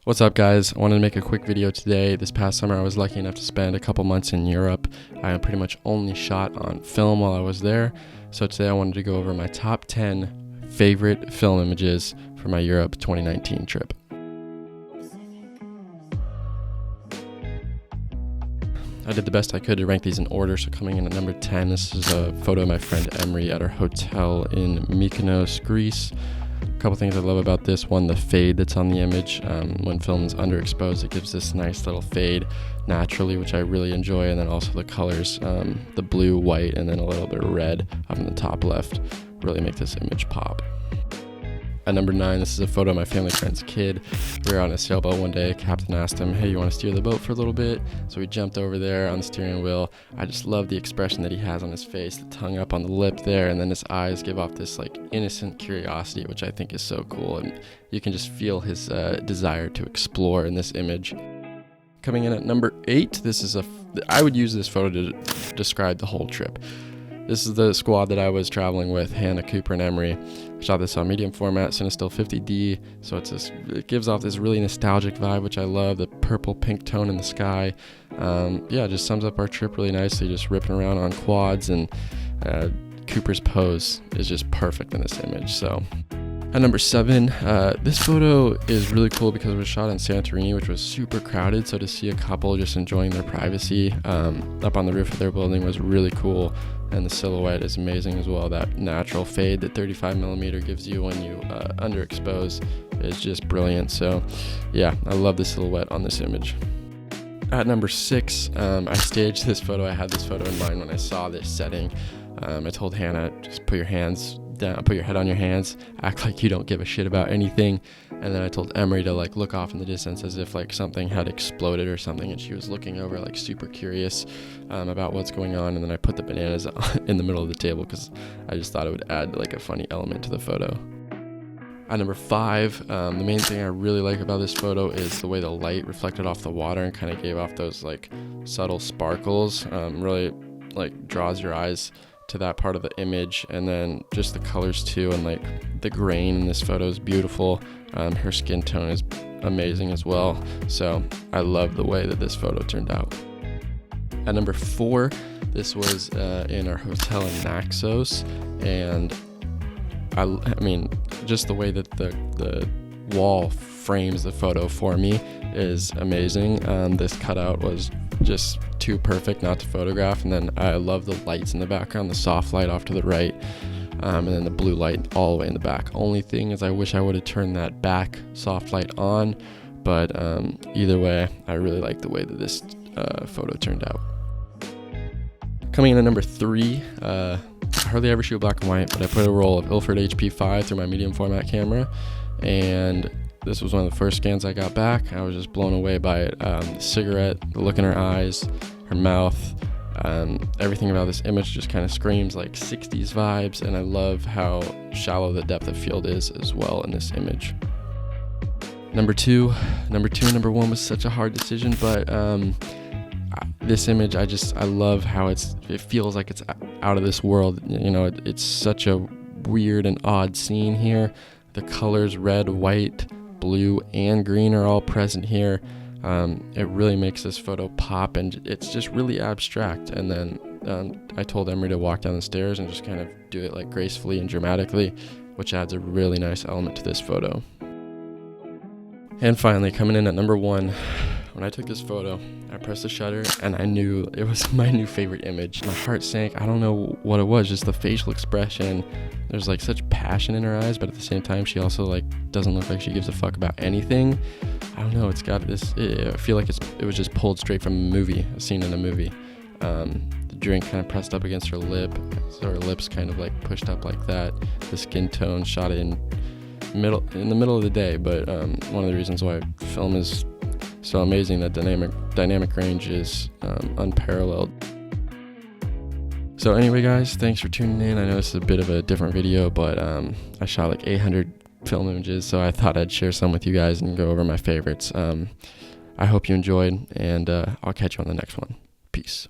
What's up, guys? I wanted to make a quick video today. This past summer I was lucky enough to spend a couple months in Europe. I pretty much only shot on film while I was there. So today I wanted to go over my top 10 favorite film images for my Europe 2019 trip. I did the best I could to rank these in order, so coming in at number 10, this is a photo of my friend Emery at our hotel in Mykonos, Greece. A couple things I love about this. One, the fade that's on the image. When film is underexposed, it gives this nice little fade naturally, which I really enjoy. And then also the colors, the blue, white, and then a little bit of red up in the top left really make this image pop. At number 9, this is a photo of my family friend's kid. We were on a sailboat one day. Captain asked him, "Hey, you want to steer the boat for a little bit?" So we jumped over there on the steering wheel. I just love the expression that he has on his face, the tongue up on the lip there, and then his eyes give off this like innocent curiosity, which I think is so cool. And you can just feel his desire to explore in this image. Coming in at number 8, I would use this photo to describe the whole trip. This is the squad that I was traveling with, Hannah, Cooper, and Emery. I shot this on medium format, Cinestill 50D, so it gives off this really nostalgic vibe, which I love, the purple pink tone in the sky. It just sums up our trip really nicely, just ripping around on quads, and Cooper's pose is just perfect in this image. So at number 7, this photo is really cool because it was shot in Santorini, which was super crowded, so to see a couple just enjoying their privacy up on the roof of their building was really cool, and the silhouette is amazing as well. That natural fade that 35mm gives you when you underexpose is just brilliant. So yeah, I love the silhouette on this image. At number 6, I staged this photo. I had this photo in mind when I saw this setting. I told Hannah, just put your hands down, put your head on your hands, act like you don't give a shit about anything. And then I told Emery to like look off in the distance as if like something had exploded or something, and she was looking over like super curious about what's going on. And then I put the bananas in the middle of the table because I just thought it would add like a funny element to the photo. At number 5, the main thing I really like about this photo is the way the light reflected off the water and kind of gave off those like subtle sparkles. Really like draws your eyes to that part of the image, and then just the colors too, and like the grain in this photo is beautiful. Her skin tone is amazing as well, so I love the way that this photo turned out. At number 4, this was in our hotel in Naxos, and I mean just the way that the wall frames the photo for me is amazing. This cutout was just too perfect not to photograph, and then I love the lights in the background, the soft light off to the right, and then the blue light all the way in the back. Only thing is I wish I would have turned that back soft light on, but either way I really like the way that this photo turned out. Coming in at number 3, I hardly ever shoot black and white, but I put a roll of Ilford HP5 through my medium format camera, and this was one of the first scans I got back. I was just blown away by it. The cigarette, the look in her eyes, her mouth, everything about this image just kind of screams like 60s vibes, and I love how shallow the depth of field is as well in this image. Number 2 and number 1 was such a hard decision, but this image, I love how it feels like it's out of this world. You know, it's such a weird and odd scene here. The colors red, white, blue, and green are all present here. It really makes this photo pop, and it's just really abstract. And then I told Emery to walk down the stairs and just kind of do it like gracefully and dramatically, which adds a really nice element to this photo. And finally, coming in at number 1, when I took this photo, I pressed the shutter and I knew it was my new favorite image. My heart sank. I don't know what it was, just the facial expression. There's like such passion in her eyes, but at the same time, she also like doesn't look like she gives a fuck about anything. I don't know, it's got this, I feel like it was just pulled straight from a movie, a scene in a movie. The drink kind of pressed up against her lip, so her lips kind of like pushed up like that. The skin tone shot in the middle of the day, but one of the reasons why film is so amazing, that dynamic range is unparalleled. So anyway, guys, thanks for tuning in. I know this is a bit of a different video, but I shot like 800 film images, so I thought I'd share some with you guys and go over my favorites. I hope you enjoyed, and I'll catch you on the next one. Peace.